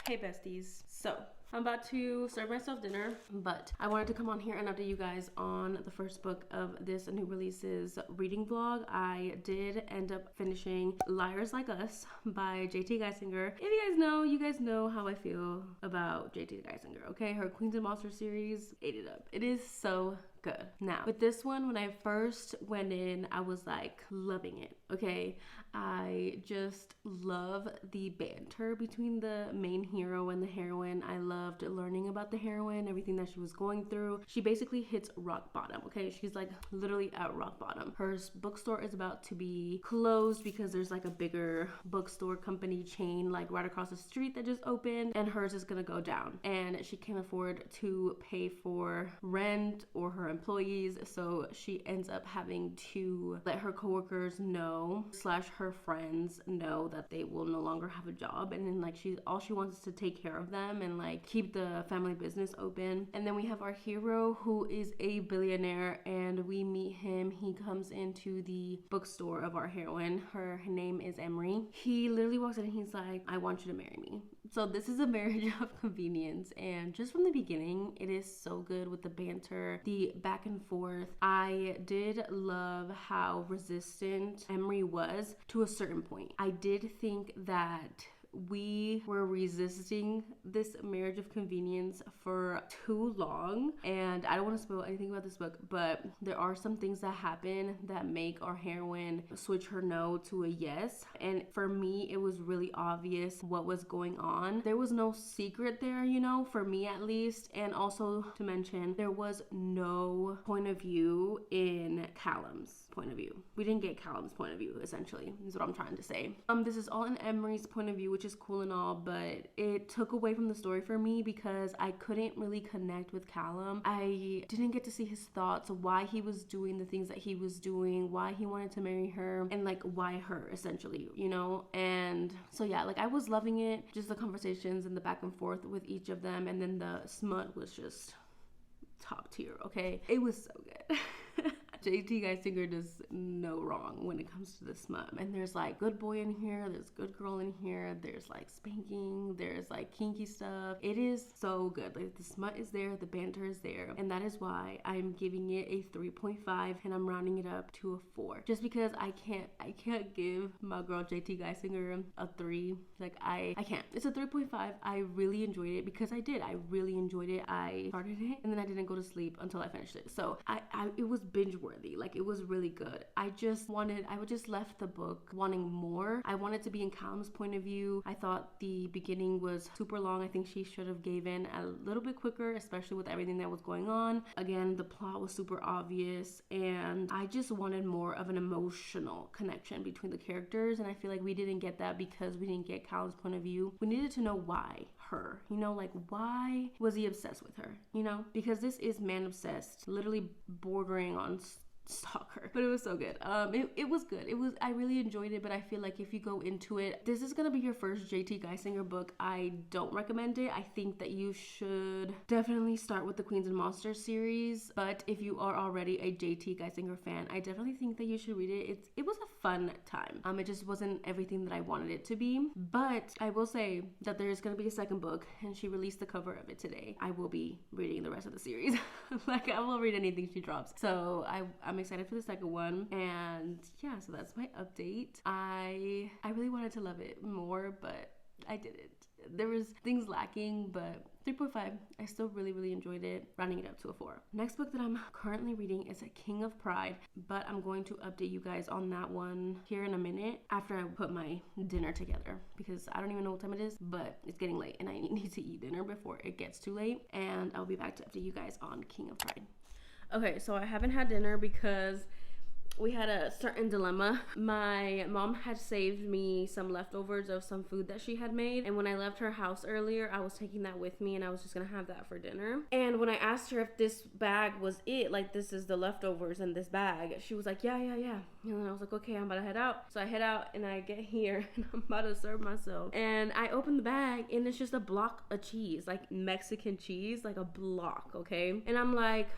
Hey besties. So I'm about to serve myself dinner, but I wanted to come on here and update you guys on the first book of this new releases reading vlog. I did end up finishing Liars Like Us by JT Geissinger. If you guys know how I feel about JT Geissinger, okay? Her Queens and Monsters series, ate it up. It is so good. Now, with this one, when I first went in, I was like loving it, okay? I just love the banter between the main hero and the heroine. I loved learning about the heroine, everything that she was going through. She basically hits rock bottom, okay? She's like literally at rock bottom. Her bookstore is about to be closed because there's like a bigger bookstore company chain like right across the street that just opened, and hers is gonna go down. And she can't afford to pay for rent or her employees, so she ends up having to let her coworkers know / her friends know that they will no longer have a job, and then like all she wants is to take care of them and like keep the family business open. And then we have our hero who is a billionaire, and we meet him. He comes into the bookstore of our heroine. Her name is Emery. He literally walks in and he's like, I want you to marry me. So this is a marriage of convenience, and just from the beginning it is so good with the banter, the back and forth. I did love how resistant Emery was to a certain point. I did think that we were resisting this marriage of convenience for too long, and I don't want to spoil anything about this book, but there are some things that happen that make our heroine switch her no to a yes. And for me, it was really obvious what was going on. There was no secret there, you know, for me at least. And also to mention, there was no point of view in Callum's point of view. We didn't get Callum's point of view, essentially, is what I'm trying to say. This is all in Emery's point of view, which is cool and all, but it took away from the story for me because I couldn't really connect with Callum. I didn't get to see his thoughts, why he was doing the things that he was doing, why he wanted to marry her, and like why her, essentially, you know? And so yeah, like I was loving it, just the conversations and the back and forth with each of them, and then the smut was just top tier, okay? It was so good. JT Geissinger does no wrong when it comes to the smut. And there's like good boy in here, there's good girl in here, there's like spanking, there's like kinky stuff. It is so good. Like the smut is there, the banter is there, and that is why I'm giving it a 3.5 and I'm rounding it up to a 4. Just because I can't give my girl JT Geissinger a 3. Like I can't. It's a 3.5. I really enjoyed it because I really enjoyed it. I started it and then I didn't go to sleep until I finished it. So it was binge worthy. Like it was really good. I just left the book wanting more. I wanted to be in Callum's point of view. I thought the beginning was super long. I think she should have gave in a little bit quicker, especially with everything that was going on. Again, the plot was super obvious, and I just wanted more of an emotional connection between the characters, and I feel like we didn't get that because we didn't get Callum's point of view. We needed to know why her, you know, like why was he obsessed with her, you know, because this is man obsessed, literally bordering on stalker. But it was so good. It was good. I really enjoyed it, but I feel like if you go into it, this is gonna be your first JT Geissinger book, I don't recommend it. I think that you should definitely start with the Queens and Monsters series, but if you are already a JT Geissinger fan, I definitely think that you should read it. It was a fun time. It just wasn't everything that I wanted it to be, but I will say that there is gonna be a second book, and she released the cover of it today. I will be reading the rest of the series. Like I will read anything she drops. So I'm excited for the second one, and yeah, so that's my update. I really wanted to love it more, but I didn't. There was things lacking, but 3.5. I still really enjoyed it, rounding it up to a 4. Next book that I'm currently reading is A King of Pride, but I'm going to update you guys on that one here in a minute after I put my dinner together, because I don't even know what time it is, but it's getting late and I need to eat dinner before it gets too late, and I'll be back to update you guys on King of Pride. Okay, so I haven't had dinner because we had a certain dilemma. My mom had saved me some leftovers of some food that she had made, and when I left her house earlier, I was taking that with me and I was just gonna have that for dinner. And when I asked her if this bag was it, like this is the leftovers in this bag, she was like, yeah. And then I was like, okay, I'm about to head out. So I head out and I get here and I'm about to serve myself. And I open the bag and it's just a block of cheese, like Mexican cheese, like a block, okay? And I'm like,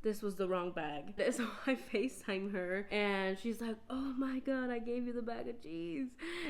this was the wrong bag. So I FaceTime her and she's like, oh my God, I gave you the bag of cheese.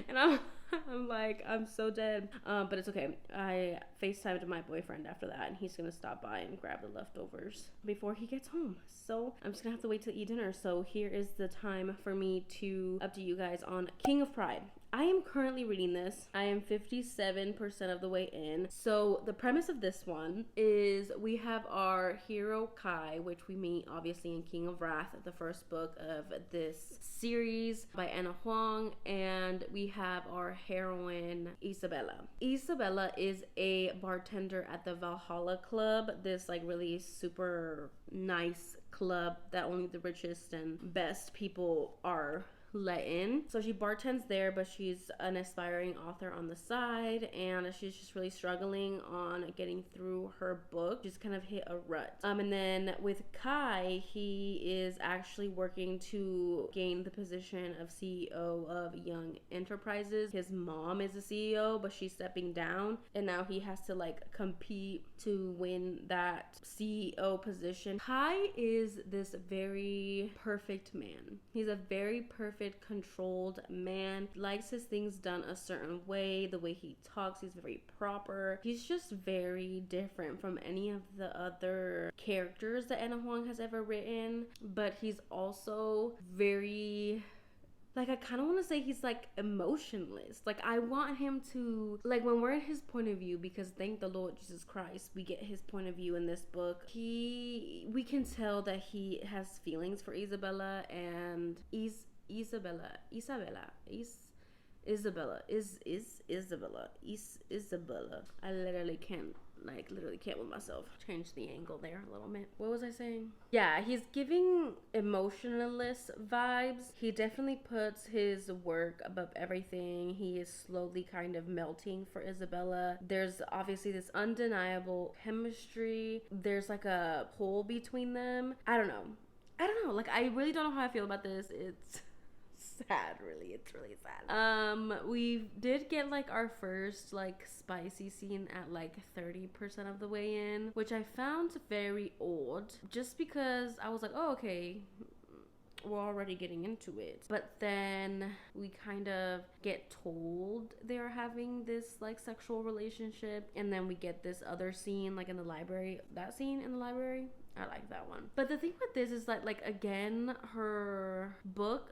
And I'm I'm like, I'm so dead. But it's okay. I FaceTimed my boyfriend after that, and he's gonna stop by and grab the leftovers before he gets home. So I'm just gonna have to wait to eat dinner. So here is the time for me to update you guys on King of Pride. I am currently reading this. I am 57% of the way in. So the premise of this one is we have our hero Kai, which we meet obviously in King of Wrath, the first book of this series by Anna Huang, and we have our heroine Isabella. Isabella is a bartender at the Valhalla Club, this like really super nice club that only the richest and best people are let in. So she bartends there, but she's an aspiring author on the side, and she's just really struggling on getting through her book. She's kind of hit a rut. And then with Kai, he is actually working to gain the position of CEO of Young Enterprises. His mom is the CEO, but she's stepping down, and now he has to like compete to win that CEO position. Kai is this very perfect man. He's a very perfect controlled man. He likes his things done a certain way. The way he talks, he's very proper. He's just very different from any of the other characters that Anna Huang has ever written, but he's also very, like, I kind of want to say he's like emotionless. Like, I want him to, like, when we're in his point of view, because thank the Lord Jesus Christ, we get his point of view in this book. We can tell that he has feelings for Isabella, and Isabella. I literally can't with myself. Change the angle there a little bit. What was I saying? Yeah, he's giving emotionalist vibes. He definitely puts his work above everything. He is slowly kind of melting for Isabella. There's obviously this undeniable chemistry. There's like a pull between them. I don't know. Like, I really don't know how I feel about this. It's sad, really. It's really sad. We did get like our first like spicy scene at like 30% of the way in, which I found very odd, just because I was like, oh, okay, we're already getting into it. But then we kind of get told they're having this like sexual relationship, and then we get this other scene like in the library. That scene in the library, I like that one. But the thing with this is that, like, again,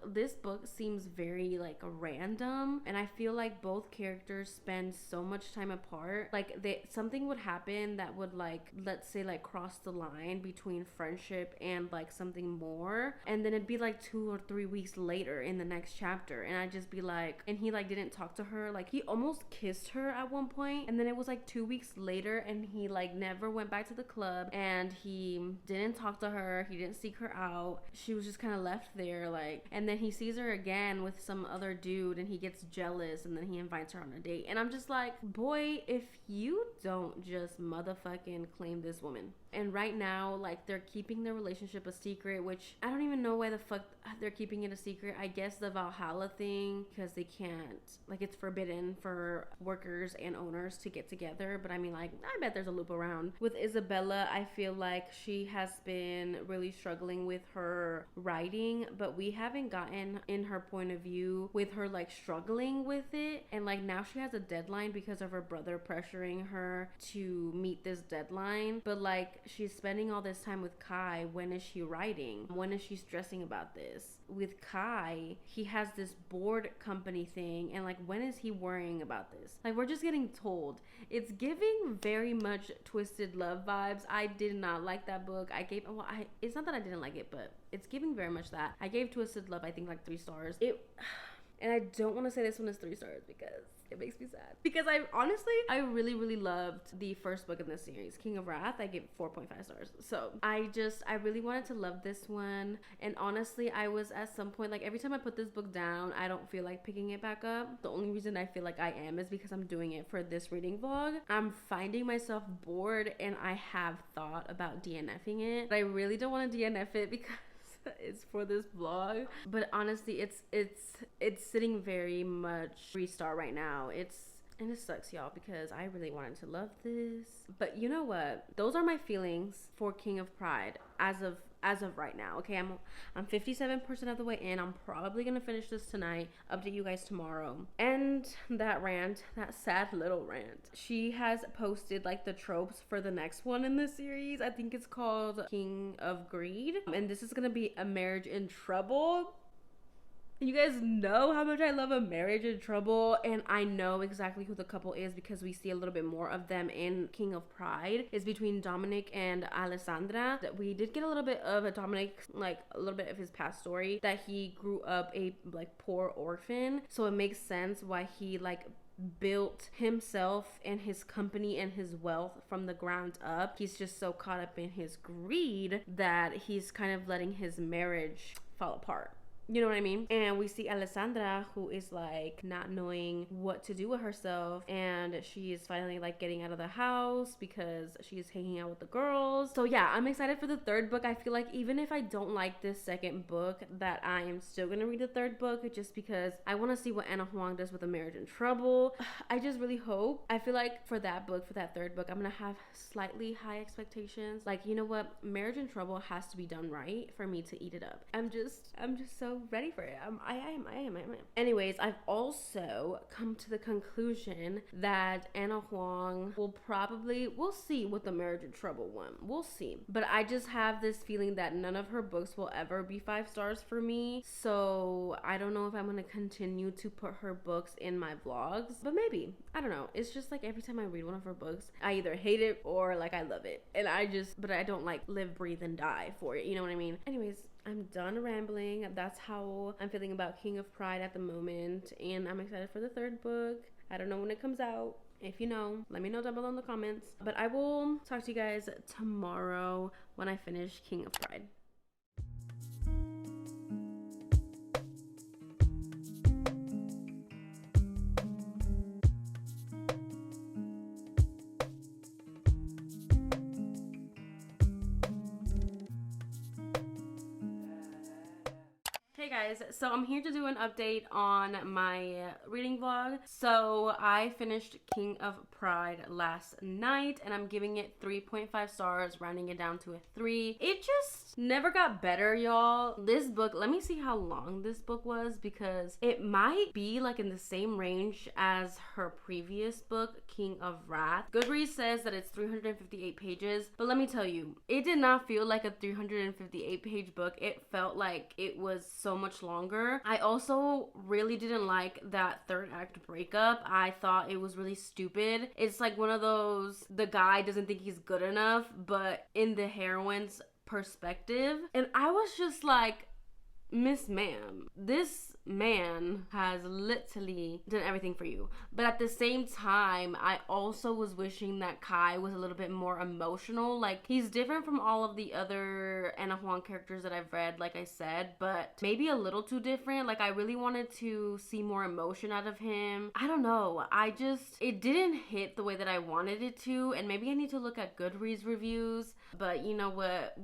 this book seems very like random, and I feel like both characters spend so much time apart. Like, something would happen that would, like, let's say like cross the line between friendship and like something more, and then it'd be like 2 or 3 weeks later in the next chapter, and I'd just be like, and he like didn't talk to her. Like, he almost kissed her at one point, and then it was like 2 weeks later, and he like never went back to the club, and he didn't talk to her, he didn't seek her out. She was just kind of left there, like, and then he sees her again with some other dude, and he gets jealous, and then he invites her on a date, and I'm just like, boy, if you don't just motherfucking claim this woman. And right now, like, they're keeping their relationship a secret, which I don't even know why the fuck they're keeping it a secret. I guess the Valhalla thing, because they can't, like, it's forbidden for workers and owners to get together. But I mean, like, I bet there's a loop around. With Isabella, I feel like she has been really struggling with her writing, but we haven't gotten in her point of view with her, like, struggling with it. And, like, now she has a deadline because of her brother pressuring her to meet this deadline. But, like, she's spending all this time with Kai. When is she writing? When is she stressing about this? With Kai, he has this board company thing, and like, when is he worrying about this? Like, we're just getting told. It's giving very much Twisted Love vibes. I did not like that book. It's not that I didn't like it, but it's giving very much that. I gave Twisted Love, I think, like 3 stars. And I don't want to say this one is 3 stars because it makes me sad. Because I really, really loved the first book in this series, King of Wrath. I gave 4.5 stars. So I really wanted to love this one. And honestly, I was at some point, like, every time I put this book down, I don't feel like picking it back up. The only reason I feel like I am is because I'm doing it for this reading vlog. I'm finding myself bored, and I have thought about DNFing it. But I really don't want to DNF it because it's for this vlog. But honestly, it's sitting very much 3-star right now. And it sucks, y'all, because I really wanted to love this. But you know what? Those are my feelings for King of Pride as as of right now. Okay, I'm 57% of the way in. I'm probably gonna finish this tonight. Update you guys tomorrow. And that rant, that sad little rant, she has posted like the tropes for the next one in this series. I think it's called King of Greed, and this is gonna be a marriage in trouble. You guys know how much I love a marriage in trouble, and I know exactly who the couple is because we see a little bit more of them in King of Pride. It's between Dominic and Alessandra. We did get a little bit of a Dominic, like a little bit of his past story, that he grew up a like poor orphan, so it makes sense why he like built himself and his company and his wealth from the ground up. He's just so caught up in his greed that he's kind of letting his marriage fall apart. You know what I mean? And we see Alessandra, who is like not knowing what to do with herself, and she is finally like getting out of the house because she's hanging out with the girls. So yeah, I'm excited for the third book. I feel like even if I don't like this second book, that I am still gonna read the third book just because I want to see what Anna Huang does with A Marriage in Trouble. I just really hope. I feel like for that book, for that third book, I'm gonna have slightly high expectations. Like, you know what? Marriage in Trouble has to be done right for me to eat it up. I'm just so ready for it. I am. Anyways, I've also come to the conclusion that Anna Huang we'll see with the Marriage in Trouble one. We'll see. But I just have this feeling that none of her books will ever be 5 stars for me. So I don't know if I'm going to continue to put her books in my vlogs, but maybe. I don't know. It's just like every time I read one of her books, I either hate it or like I love it. And but I don't like live, breathe, and die for it. You know what I mean? Anyways, I'm done rambling. That's how I'm feeling about King of Pride at the moment, and I'm excited for the third book. I don't know when it comes out. If you know, let me know down below in the comments. But I will talk to you guys tomorrow when I finish King of Pride. Hey guys, so I'm here to do an update on my reading vlog. So I finished King of Pride last night and I'm giving it 3.5 stars, rounding it down to a 3. It just never got better, y'all. This book, let me see how long this book was because it might be like in the same range as her previous book, King of Wrath. Goodreads says that it's 358 pages, but let me tell you, it did not feel like a 358 page book. It felt like it was so much longer. I also really didn't like that third act breakup. I thought it was really stupid. It's like one of those, the guy doesn't think he's good enough, but in the heroine's perspective. And I was just like, Miss Ma'am, this man has literally done everything for you. But at the same time, I also was wishing that Kai was a little bit more emotional. Like, he's different from all of the other Anna Huang characters that I've read, like I said, but maybe a little too different. Like, I really wanted to see more emotion out of him. I don't know. It didn't hit the way that I wanted it to, and maybe I need to look at Goodreads reviews. But you know what?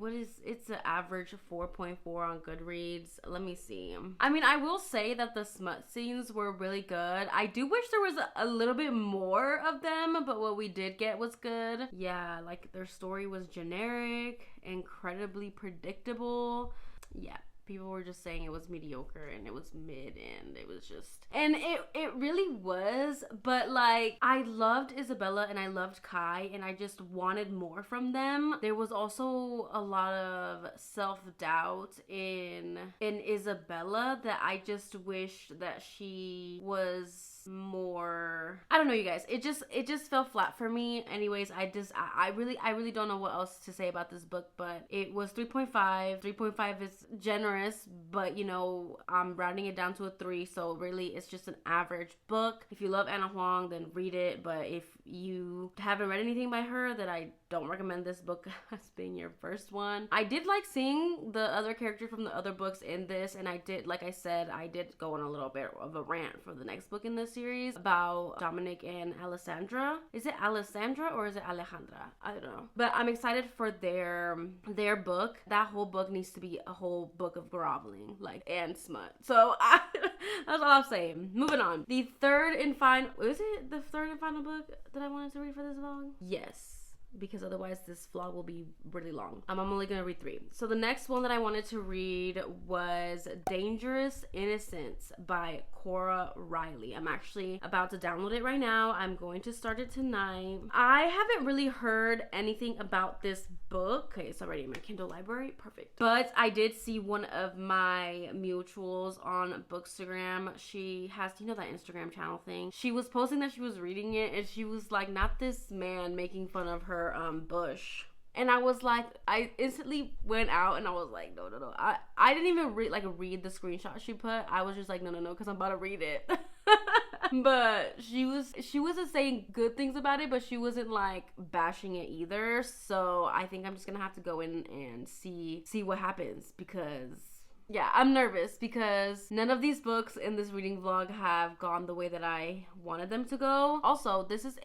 It's an average 4.4 on Goodreads. Let me see. I mean, I will say that the smut scenes were really good. I do wish there was a little bit more of them, but what we did get was good. Yeah, like their story was generic, incredibly predictable. Yeah. People were just saying it was mediocre and it was mid and it was just, and it really was, but like I loved Isabella and I loved Kai and I just wanted more from them. There was also a lot of self-doubt in Isabella that I just wish that she was more, I don't know, you guys, it just fell flat for me. Anyways, I really don't know what else to say about this book, but it was 3.5 is generous, but you know, I'm rounding it down to a 3, so really it's just an average book. If you love Anna Huang, then read it, but if you haven't read anything by her, then I don't recommend this book as being your first one. I did like seeing the other characters from the other books in this, and I did, like I said, I did go on a little bit of a rant for the next book in this series about Dominic and Alessandra. Is it Alessandra or is it Alejandra? I don't know. But I'm excited for their book. That whole book needs to be a whole book of groveling, like, and smut. So that's all I'm saying. Moving on. The third and final book that I wanted to read for this vlog? Yes. because otherwise this vlog will be really long. I'm only gonna read 3. So the next one that I wanted to read was Dangerous Innocence by Cora Reilly. I'm actually about to download it right now. I'm going to start it tonight. I haven't really heard anything about this book. Okay, it's already in my Kindle library. Perfect. But I did see one of my mutuals on bookstagram. She has, you know, that Instagram channel thing. She was posting that she was reading it, and she was like, not this man making fun of her bush. And I was like, I instantly went out and I was like, no. I didn't even read the screenshot she put. I was just like, no, because I'm about to read it. But she wasn't saying good things about it, but she wasn't like bashing it either. So I think I'm just gonna have to go in and see what happens, because yeah, I'm nervous because none of these books in this reading vlog have gone the way that I wanted them to go. Also, this is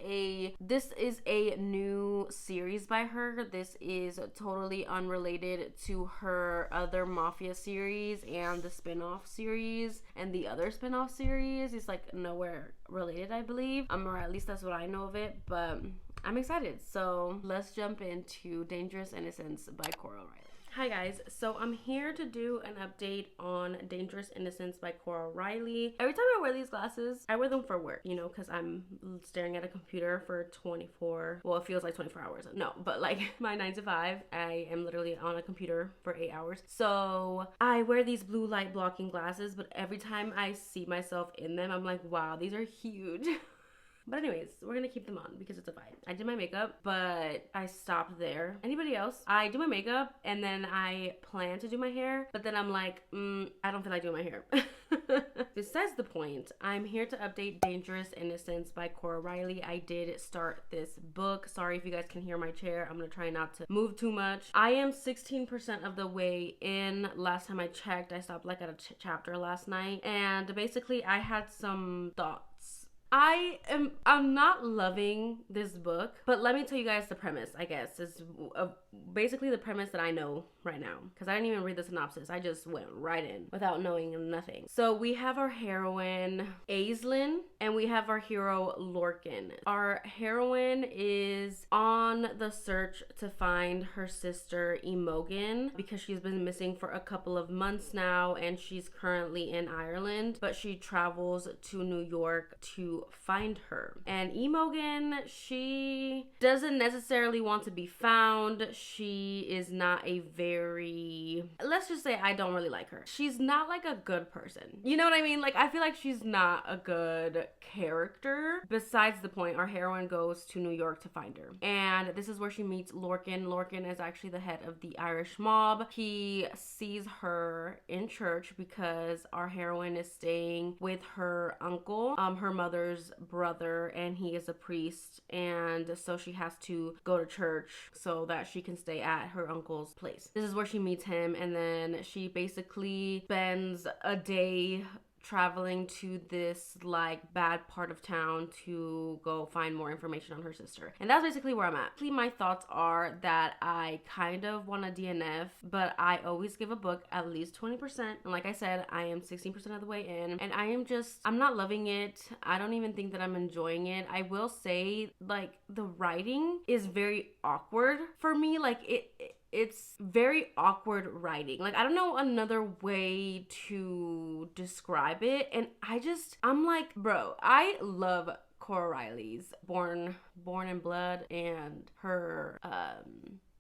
a new series by her. This is totally unrelated to her other Mafia series and the spin-off series and the other spin-off series. It's like nowhere related, I believe. Or at least that's what I know of it, but I'm excited. So let's jump into Dangerous Innocence by Cora Reilly. Hi guys, so I'm here to do an update on Dangerous Innocence by Cora Reilly. Every time I wear these glasses, I wear them for work, you know, because I'm staring at a computer for 24, well, it feels like 24 hours. No, but like my 9 to 5, I am literally on a computer for 8 hours. So I wear these blue light blocking glasses, but every time I see myself in them, I'm like, wow, these are huge. But anyways, we're gonna keep them on because it's a vibe. I did my makeup, but I stopped there. Anybody else? I do my makeup and then I plan to do my hair, but then I'm like, I don't feel like doing my hair. Besides the point, I'm here to update Dangerous Innocence by Cora Reilly. I did start this book. Sorry if you guys can hear my chair. I'm gonna try not to move too much. I am 16% of the way in. Last time I checked, I stopped like at a chapter last night, and basically I had some thoughts. I'm not loving this book, but let me tell you guys the premise, I guess. Is basically the premise that I know right now, because I didn't even read the synopsis. I just went right in without knowing nothing. So we have our heroine, Aislinn, and we have our hero, Lorcan. Our heroine is on the search to find her sister, Imogen, because she's been missing for a couple of months now, and she's currently in Ireland, but she travels to New York to find her. And Imogen, she doesn't necessarily want to be found. She is not a very, let's just say I don't really like her. She's not like a good person. You know what I mean? Like, I feel like she's not a good character. Besides the point, our heroine goes to New York to find her. And this is where she meets Lorcan. Lorcan is actually the head of the Irish mob. He sees her in church because our heroine is staying with her uncle, her mother's brother, and he is a priest, and so she has to go to church so that she can stay at her uncle's place. This is where she meets him, and then she basically spends a day traveling to this like bad part of town to go find more information on her sister. And that's basically where I'm at. My thoughts are that I kind of want a DNF, but I always give a book at least 20%. And like I said, I am 16% of the way in, and I'm not loving it. I don't even think that I'm enjoying it. I will say, like, the writing is very awkward for me. Like, it's very awkward writing. Like, I don't know another way to describe it. And I'm like, bro, I love Cora Reilly's Born in Blood and her,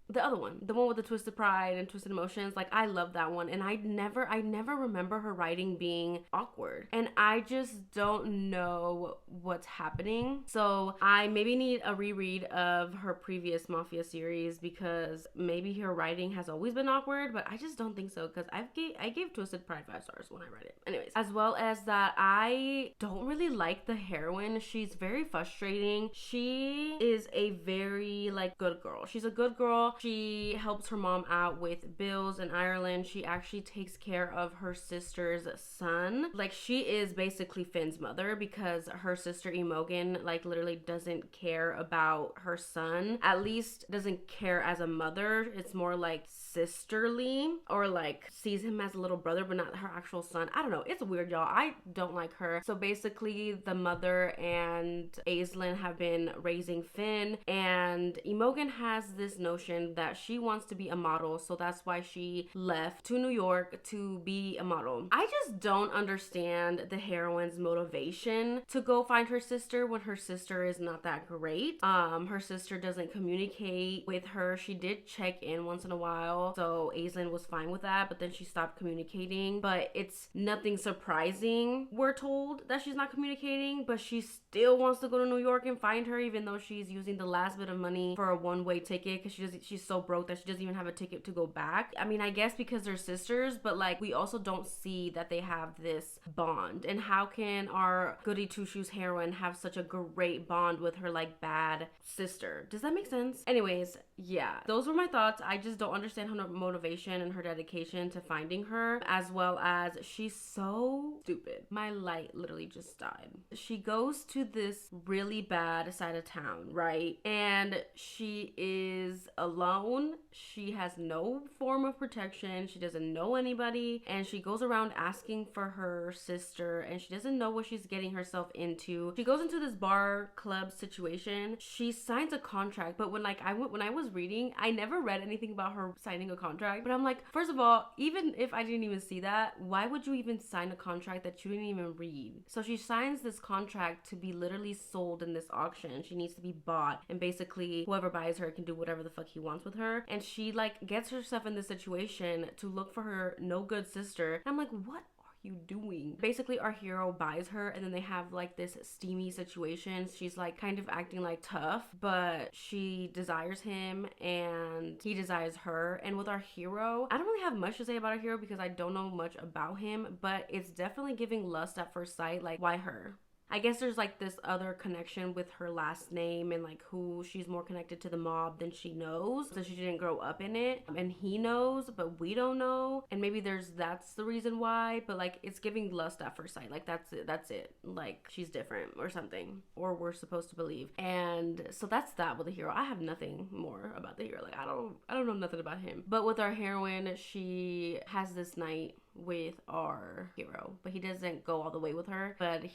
the other one, the one with the Twisted Pride and Twisted Emotions. Like, I love that one, and I never remember her writing being awkward, and I just don't know what's happening. So I maybe need a reread of her previous Mafia series, because maybe her writing has always been awkward, but I just don't think so, because I gave Twisted Pride 5 stars when I read it. Anyways, as well as that, I don't really like the heroine. She's very frustrating. She is a very, like, good girl. She's a good girl. She helps her mom out with bills in Ireland. She actually takes care of her sister's son. Like, she is basically Finn's mother, because her sister Imogen like literally doesn't care about her son. At least doesn't care as a mother. It's more like sisterly, or like sees him as a little brother but not her actual son. I don't know, it's weird, y'all. I don't like her. So basically the mother and Aislinn have been raising Finn, and Imogen has this notion that she wants to be a model, so that's why she left to New York to be a model. I just don't understand the heroine's motivation to go find her sister when her sister is not that great. Her sister doesn't communicate with her. She did check in once in a while, so Aislinn was fine with that, but then she stopped communicating. But it's nothing surprising, we're told, that she's not communicating, but she still wants to go to New York and find her, even though she's using the last bit of money for a one-way ticket, because she's so broke that she doesn't even have a ticket to go back. I mean, I guess because they're sisters, but like we also don't see that they have this bond. And how can our goody two-shoes heroine have such a great bond with her like bad sister? Does that make sense? Anyways, yeah, those were my thoughts. I just don't understand her motivation and her dedication to finding her, as well as she's so stupid. My light literally just died. She goes to this really bad side of town, right? And she is alone. She has no form of protection. She doesn't know anybody, and she goes around asking for her sister, and she doesn't know what she's getting herself into. She goes into this bar club situation. She signs a contract, but when I was reading, I never read anything about her signing a contract. But I'm like, first of all, even if I didn't even see that, why would you even sign a contract that you didn't even read? So she signs this contract to be literally sold in this auction. She needs to be bought, and basically whoever buys her can do whatever the fuck he wants with her. And she like gets herself in this situation to look for her no good sister. I'm like, what you doing? Basically our hero buys her, and then they have like this steamy situation. She's like kind of acting like tough, but she desires him and he desires her. And with our hero, I don't really have much to say about our hero because I don't know much about him, but it's definitely giving lust at first sight. Like, why her? I guess there's like this other connection with her last name, and like who she's more connected to the mob than she knows, so she didn't grow up in it, and he knows but we don't know, and maybe that's the reason why. But like, it's giving lust at first sight. Like, that's it. Like, she's different or something, or we're supposed to believe. And so that's that with the hero. I have nothing more about the hero. Like, I don't know nothing about him. But with our heroine, she has this night with our hero, but he doesn't go all the way with her, but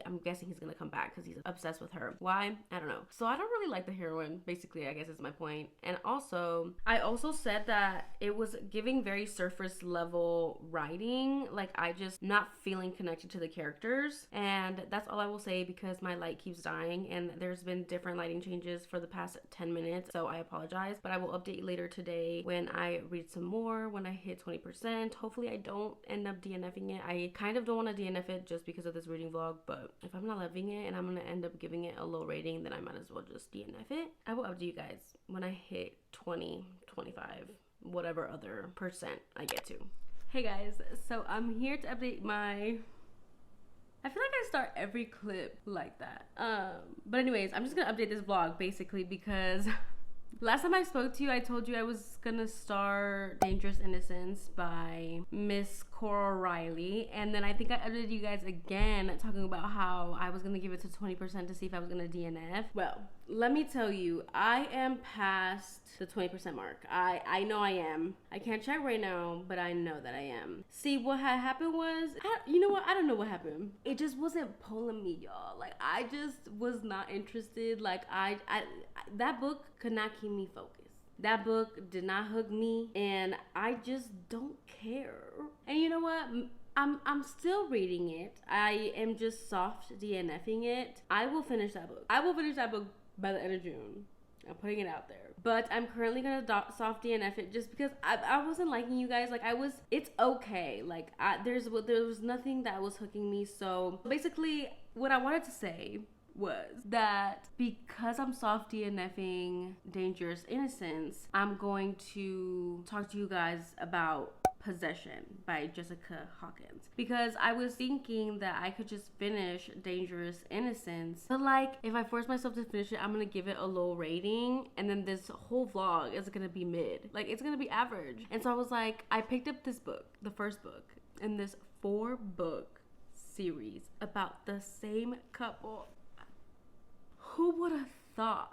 I'm guessing he's gonna come back because he's obsessed with her. Why? I don't know. So I don't really like the heroine, basically, I guess is my point. And also, I also said that it was giving very surface level writing, like I just not feeling connected to the characters. And that's all I will say, because my light keeps dying and there's been different lighting changes for the past 10 minutes, so I apologize. But I will update you later today when I read some more, when I hit 20%. Hopefully I don't end up DNFing it. I kind of don't want to DNF it just because of this reading vlog, but if I'm not loving it and I'm gonna end up giving it a low rating, then I might as well just DNF it. I will update you guys when I hit 20, 25, whatever other percent I get to. Hey guys, so I'm here to update my... I feel like I start every clip like that. But anyways, I'm just gonna update this vlog basically because last time I spoke to you, I told you I was gonna start Dangerous Innocence by Miss Cora Reilly, and then I think I updated you guys again talking about how I was gonna give it to 20% to see if I was gonna DNF. Well, let me tell you, I am past the 20% mark. I know I am. I can't check right now, but I know that I am. See, what had happened was, you know what? I don't know what happened. It just wasn't pulling me, y'all. Like, I just was not interested. Like, that book could not keep me focused. That book did not hook me, and I just don't care. And you know what? I'm still reading it. I am just soft DNFing it. I will finish that book. I will finish that book by the end of June. I'm putting it out there. But I'm currently gonna soft DNF it just because I wasn't liking you guys. Like, it's okay. Like, there was nothing that was hooking me. So basically, what I wanted to say was that because I'm soft DNFing Dangerous Innocence, I'm going to talk to you guys about Possession by Jessica Hawkins, because I was thinking that I could just finish Dangerous Innocence, but like if I force myself to finish it, I'm gonna give it a low rating, and then this whole vlog is gonna be mid, like it's gonna be average. And so I was like, I picked up this book, the first book in this 4-book series about the same couple. Who would have thought?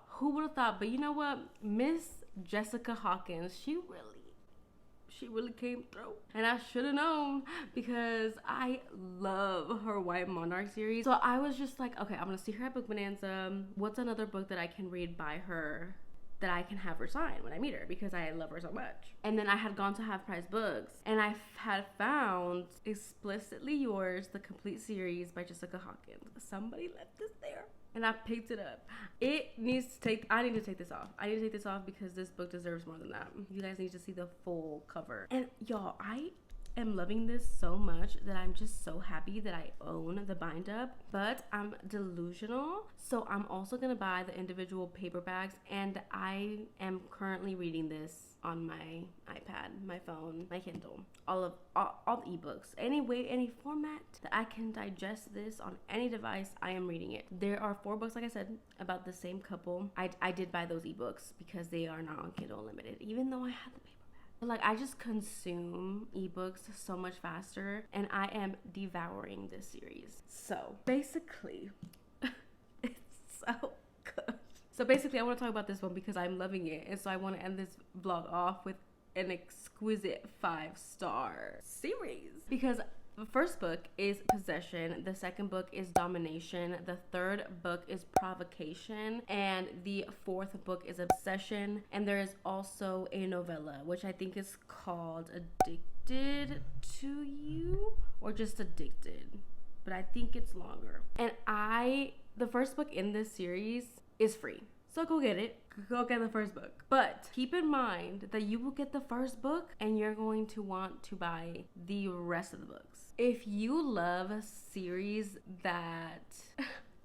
But you know what, Miss Jessica Hawkins, she really came through, and I should have known, because I love her White Monarch series. So I was just like, okay, I'm gonna see her at Book Bonanza. What's another book that I can read by her that I can have her sign when I meet her, because I love her so much? And then I had gone to Half Price Books, and I had found Explicitly Yours, the complete series by Jessica Hawkins. Somebody left this there, and I picked it up. I need to take this off. I need to take this off because this book deserves more than that. You guys need to see the full cover. And y'all, I am loving this so much that I'm just so happy that I own the bind up, but I'm delusional. So I'm also gonna buy the individual paperbacks, and I am currently reading this on my iPad, my phone, my Kindle, all the ebooks. Any way, any format that I can digest this on any device, I am reading it. There are 4 books, like I said, about the same couple. I did buy those ebooks because they are not on Kindle Unlimited, even though I had the paperback. Like, I just consume ebooks so much faster, and I am devouring this series. So basically, it's so good. So basically, I want to talk about this one because I'm loving it. And so I want to end this vlog off with an exquisite 5-star series. Because the first book is Possession. The second book is Domination. The third book is Provocation. And the 4th book is Obsession. And there is also a novella, which I think is called Addicted to You, or just Addicted. But I think it's longer. And the first book in this series is free. So go get it. Go get the first book. But keep in mind that you will get the first book and you're going to want to buy the rest of the books. If you love a series that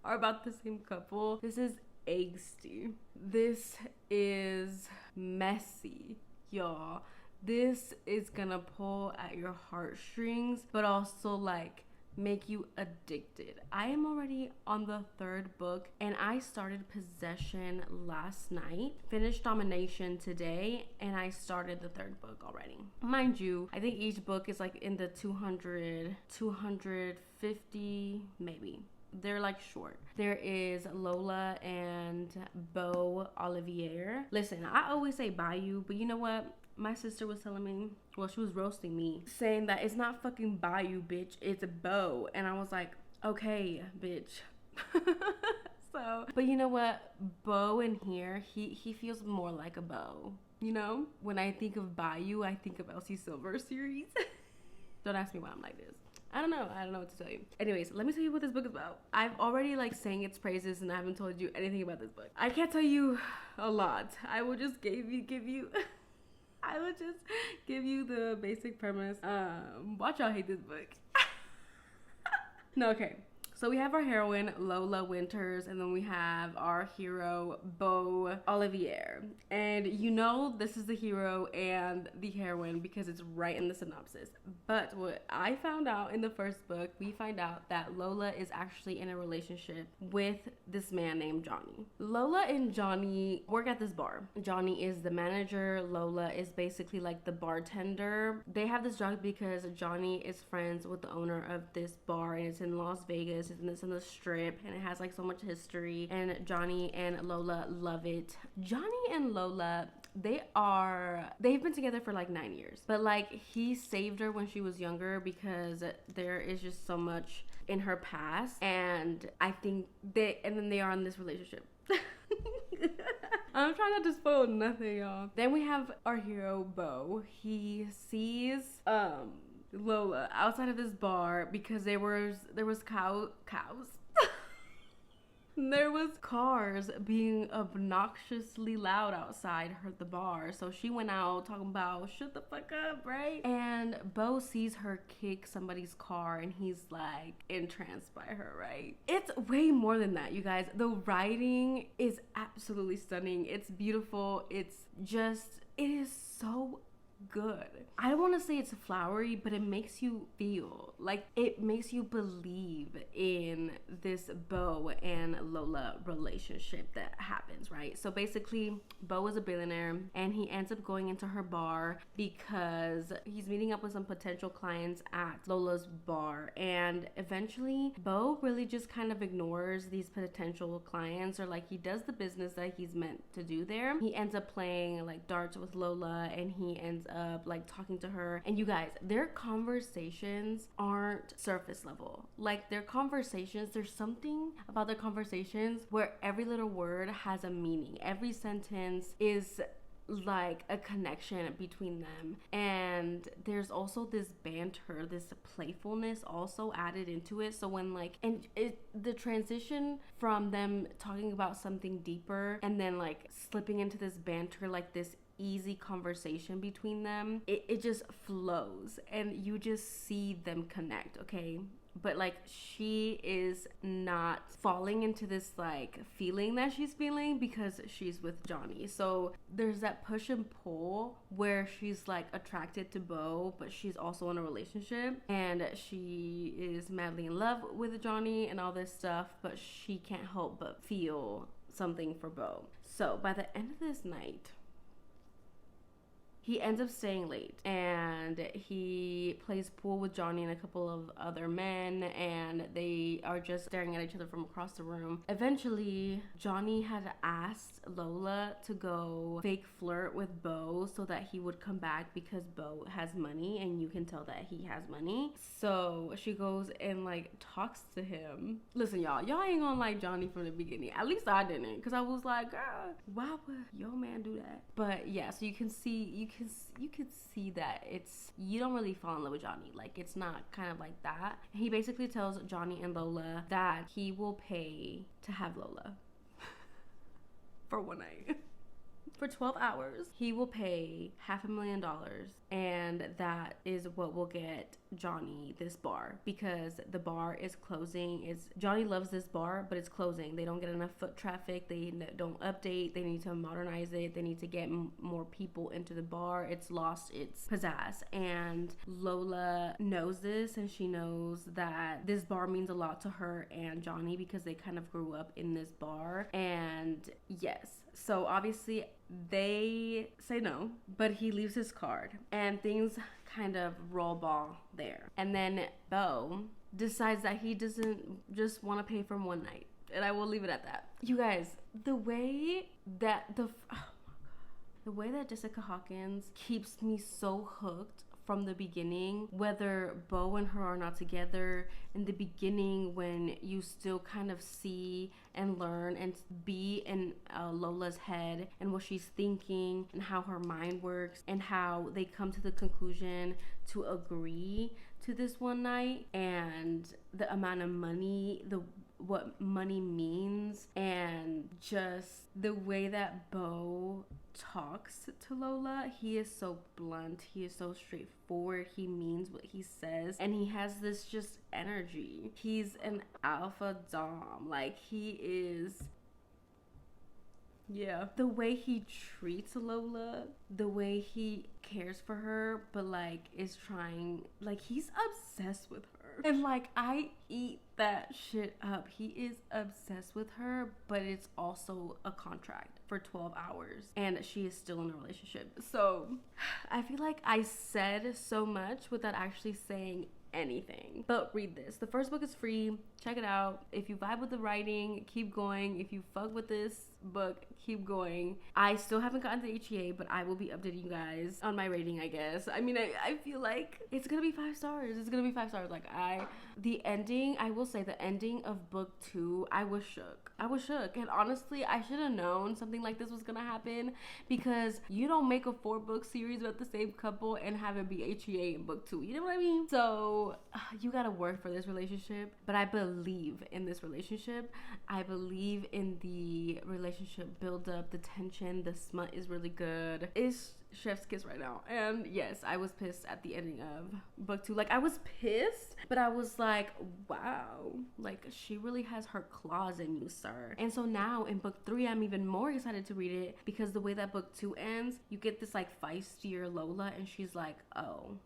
are about the same couple, this is angsty. This is messy, y'all. This is gonna pull at your heartstrings, but also like make you addicted. I am already on the 3rd book, and I started Possession last night, finished Domination today, and I started the 3rd book already. Mind you, I think each book is like in the 250 maybe. They're like short. There is Lola and Beau Olivier. Listen, I always say Bayou, but you know what? My sister was telling me, well, she was roasting me, saying that it's not fucking Bayou, bitch, it's a Beau. And I was like, okay, bitch. So, but you know what? Beau in here, he feels more like a Beau. You know? When I think of Bayou, I think of Elsie Silver series. Don't ask me why I'm like this. I don't know what to tell you. Anyways, let me tell you what this book is about. I've already like sang its praises, and I haven't told you anything about this book. I can't tell you a lot. I will just give you I would just give you the basic premise. Watch y'all hate this book. No, okay. So we have our heroine, Lola Winters, and then we have our hero, Beau Olivier. And you know this is the hero and the heroine because it's right in the synopsis. But what I found out in the first book, we find out that Lola is actually in a relationship with this man named Johnny. Lola and Johnny work at this bar. Johnny is the manager. Lola is basically like the bartender. They have this job because Johnny is friends with the owner of this bar, and it's in Las Vegas. And it's in the Strip, and it has like so much history, and Johnny and Lola love it. Johnny and Lola, they've been together for like 9 years, but like he saved her when she was younger because there is just so much in her past, and I think then they are in this relationship. I'm trying not to spoil nothing, y'all. Then we have our hero, Beau. He sees Lola outside of this bar because there was cows. There was cars being obnoxiously loud outside the bar. So she went out talking about shut the fuck up, right? And Beau sees her kick somebody's car, and he's like entranced by her, right? It's way more than that, you guys. The writing is absolutely stunning. It's beautiful. It is so good. I don't want to say it's flowery, but it makes you feel like, it makes you believe in this Bo and Lola relationship that happens, right? So basically, Bo is a billionaire and he ends up going into her bar because he's meeting up with some potential clients at Lola's bar, and eventually Bo really just kind of ignores these potential clients, or like he does the business that he's meant to do there. He ends up playing like darts with Lola, and he ends up like talking to her, and you guys, their conversations aren't surface level. Like their conversations, there's something about their conversations where every little word has a meaning. Every sentence is like a connection between them, and there's also this banter, this playfulness also added into it. So when like, and the transition from them talking about something deeper and then like slipping into this banter, like this easy conversation between them, it just flows and you just see them connect, okay? But like, she is not falling into this like feeling that she's feeling because she's with Johnny. So there's that push and pull where she's like attracted to Bo, but she's also in a relationship, and she is madly in love with Johnny and all this stuff, but she can't help but feel something for Bo. So by the end of this night, he ends up staying late, and he plays pool with Johnny and a couple of other men, and they are just staring at each other from across the room. Eventually, Johnny had asked Lola to go fake flirt with Bo so that he would come back because Bo has money, and you can tell that he has money. So she goes and like talks to him. Listen, y'all ain't gonna like Johnny from the beginning. At least I didn't, because I was like, girl, why would your man do that? But yeah, so you can see that it's, you don't really fall in love with Johnny. Like, it's not kind of like that. He basically tells Johnny and Lola that he will pay to have Lola for one night. For 12 hours, he will pay $500,000, and that is what will get Johnny this bar, because the bar is closing. Johnny loves this bar, but it's closing. They don't get enough foot traffic. They don't update. They need to modernize it. They need to get more people into the bar. It's lost its pizzazz, and Lola knows this, and she knows that this bar means a lot to her and Johnny because they kind of grew up in this bar. And yes, so obviously they say no, but he leaves his card, and things kind of roll ball there. And then Bo decides that he doesn't just want to pay for one night, and I will leave it at that. You guys, the way that Jessica Hawkins keeps me so hooked from the beginning, whether Bo and her are not together, in the beginning when you still kind of see and learn and be in Lola's head and what she's thinking and how her mind works and how they come to the conclusion to agree to this one night, and the amount of money, what money means, and just the way that Bo talks to Lola. He is so blunt, he is so straightforward, he means what he says, and he has this just energy. He's an alpha dom, like he is. Yeah, the way he treats Lola, the way he cares for her, but like is trying, like he's obsessed with her, and like I eat that shit up. He is obsessed with her, but it's also a contract for 12 hours, and she is still in a relationship. So I feel like I said so much without actually saying anything. But read this. The first book is free. Check it out. If you vibe with the writing, keep going. If you fuck with this book, keep going. I still haven't gotten the HEA, but I will be updating you guys on my rating, I guess. I mean, I feel like it's gonna be 5 stars. It's gonna be 5 stars. Like the ending, I will say the ending of book 2, I was shook. And honestly, I should have known something like this was gonna happen, because you don't make a 4-book series about the same couple and have it be HEA in book 2. You know what I mean? So So you gotta work for this relationship, but I believe in this relationship. I believe in the relationship build up, the tension, the smut is really good. It's chef's kiss right now. And yes, I was pissed at the ending of book 2. Like, I was pissed, but I was like, wow, like, she really has her claws in you, sir. And so now in book 3, I'm even more excited to read it, because the way that book 2 ends, you get this like feistier Lola, and she's like, oh,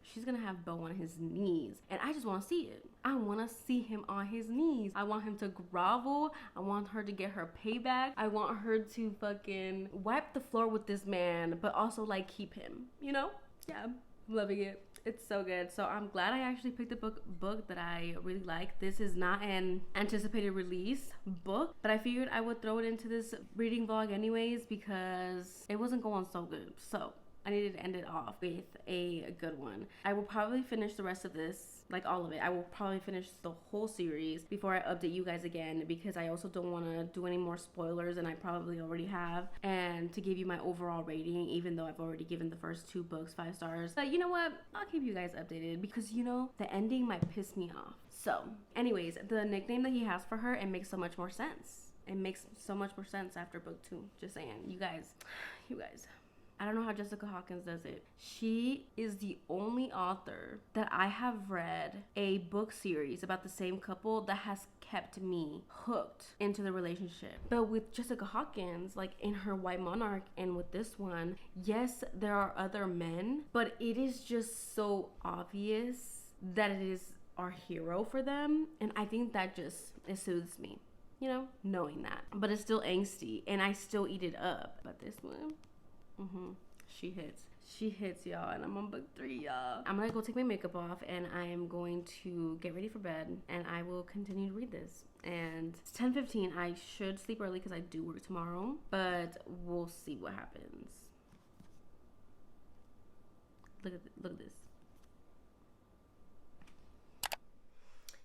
she's gonna have Bo on his knees. And I just wanna see it. I wanna see him on his knees. I want him to grovel. I want her to get her payback. I want her to fucking wipe the floor with this man, but also like keep him, you know? Yeah, I'm loving it. It's so good. So I'm glad I actually picked a book that I really like. This is not an anticipated release book, but I figured I would throw it into this reading vlog anyways, because it wasn't going so good. So I needed to end it off with a good one. I will probably finish the rest of this, like all of it. I will probably finish the whole series before I update you guys again, because I also don't want to do any more spoilers, and I probably already have, and to give you my overall rating, even though I've already given the first 2 books 5 stars. But you know what? I'll keep you guys updated, because you know, the ending might piss me off. So anyways, the nickname that he has for her, it makes so much more sense. It makes so much more sense after book 2. Just saying. You guys. I don't know how Jessica Hawkins does it. She is the only author that I have read a book series about the same couple that has kept me hooked into the relationship. But with Jessica Hawkins, like in her White Monarch and with this one, yes, there are other men, but it is just so obvious that it is our hero for them. And I think that just, it soothes me, you know, knowing that. But it's still angsty, and I still eat it up. But this one, she hits, y'all, and I'm on book 3, y'all. I'm gonna go take my makeup off, and I am going to get ready for bed, and I will continue to read this. And it's 10:15. I should sleep early because I do work tomorrow, but we'll see what happens. Look at this.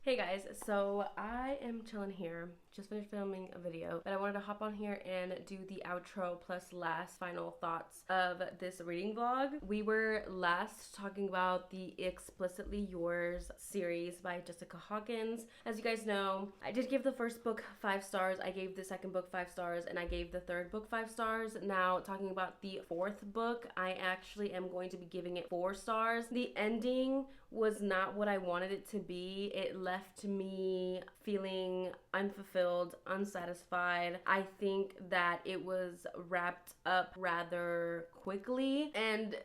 Hey guys, so I am chilling here, just finished filming a video, but I wanted to hop on here and do the outro plus last final thoughts of this reading vlog. We were last talking about the Explicitly Yours series by Jessica Hawkins. As you guys know, I did give the first book 5 stars, I gave the second book 5 stars, and I gave the third book 5 stars. Now, talking about the 4th book, I actually am going to be giving it 4 stars. The ending was not what I wanted it to be. It left me feeling unfulfilled, unsatisfied. I think that it was wrapped up rather quickly, and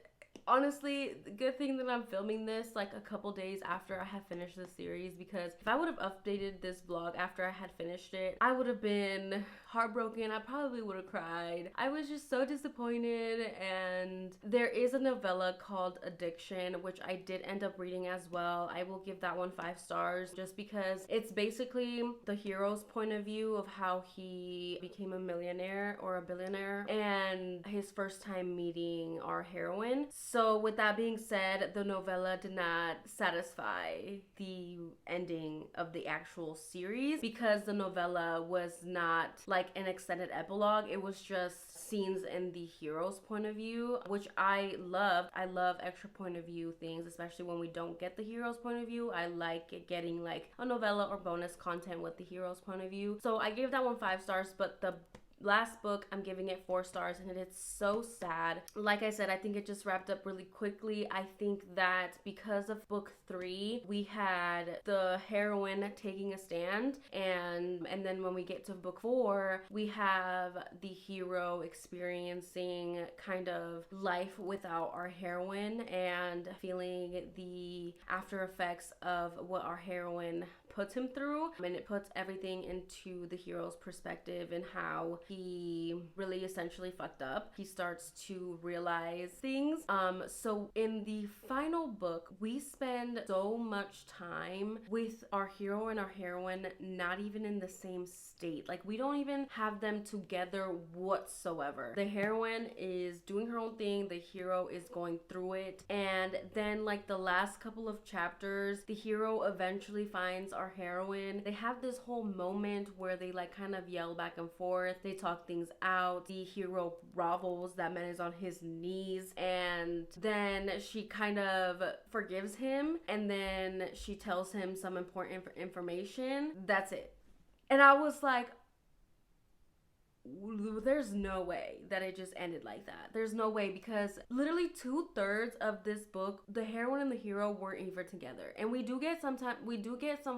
honestly, the good thing that I'm filming this like a couple days after I have finished the series, because if I would have updated this vlog after I had finished it, I would have been heartbroken. I probably would have cried. I was just so disappointed. And there is a novella called Addiction, which I did end up reading as well. I will give that one 5 stars, just because it's basically the hero's point of view of how he became a millionaire or a billionaire, and his first time meeting our heroine. So with that being said, the novella did not satisfy the ending of the actual series, because the novella was not like an extended epilogue. It was just scenes in the hero's point of view, which I loved. I love extra point of view things, especially when we don't get the hero's point of view. I like getting like a novella or bonus content with the hero's point of view. So I gave that one 5 stars, but the last book, I'm giving it 4 stars, and it's so sad. Like I said, I think it just wrapped up really quickly. I think that because of book 3, we had the heroine taking a stand, and then when we get to book 4, we have the hero experiencing kind of life without our heroine and feeling the after effects of what our heroine puts him through. And it puts everything into the hero's perspective and how he really essentially fucked up. He starts to realize things. So in the final book, we spend so much time with our hero and our heroine not even in the same state. Like, we don't even have them together whatsoever. The heroine is doing her own thing, the hero is going through it, and then like the last couple of chapters, the hero eventually finds our our heroine, they have this whole moment where they like kind of yell back and forth. They talk things out. The hero grovels. That man is on his knees, and then she kind of forgives him, and then she tells him some important information. That's it. And I was like, there's no way that it just ended like that. There's no way, because literally 2/3 of this book, the heroine and the hero weren't even together. And we do get some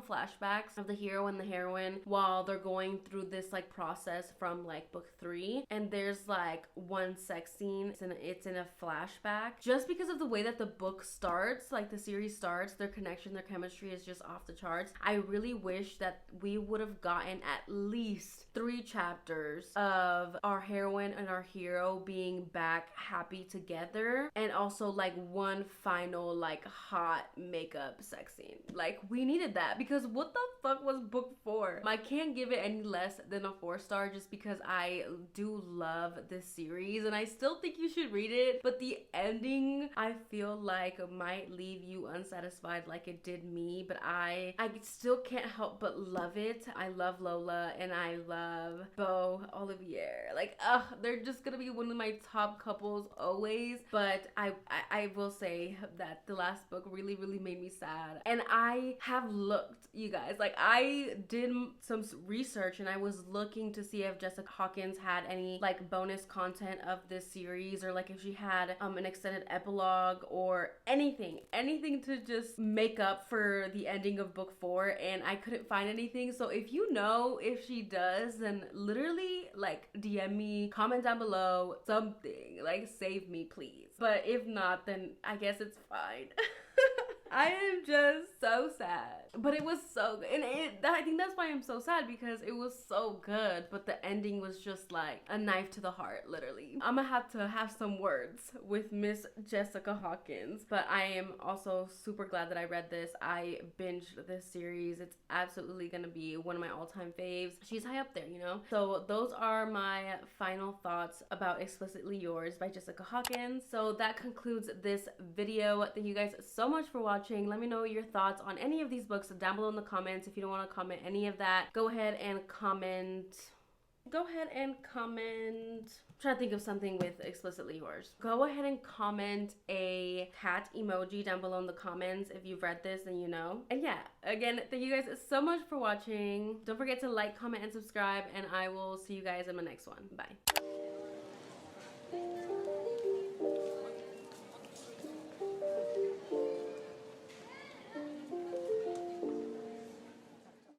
flashbacks of the hero and the heroine while they're going through this like process from like book 3. And there's like one sex scene. It's in a flashback. Just because of the way that the book starts, like the series starts, their connection, their chemistry is just off the charts. I really wish that we would have gotten at least 3 chapters of our heroine and our hero being back happy together, and also like one final like hot makeup sex scene. Like, we needed that, because what the fuck was book 4? I can't give it any less than a 4-star, just because I do love this series and I still think you should read it, but the ending I feel like might leave you unsatisfied like it did me. But I still can't help but love it. I love Lola and I love Beau Olivier. Like, they're just gonna be one of my top couples always. But I will say that the last book really made me sad. And I have looked, you guys, like I did some research and I was looking to see if Jessica Hawkins had any like bonus content of this series, or like if she had an extended epilogue or anything to just make up for the ending of book 4, and I couldn't find anything. So if you know if she does, then literally like DM me, comment down below, something, like save me please. But if not, then I guess it's fine. I am just so sad. But it was so good. And I think that's why I'm so sad, because it was so good. But the ending was just like a knife to the heart, literally. I'm gonna have to have some words with Miss Jessica Hawkins. But I am also super glad that I read this. I binged this series. It's absolutely gonna be one of my all-time faves. She's high up there, you know? So those are my final thoughts about Explicitly Yours by Jessica Hawkins. So that concludes this video. Thank you guys so much for watching. Let me know your thoughts on any of these books down below in the comments. If you don't want to comment any of that, go ahead and comment. I'm trying to think of something with Explicitly Yours. Go ahead and comment a cat emoji down below in the comments if you've read this and you know. And yeah, again, thank you guys so much for watching. Don't forget to like, comment, and subscribe, and I will see you guys in my next one. Bye.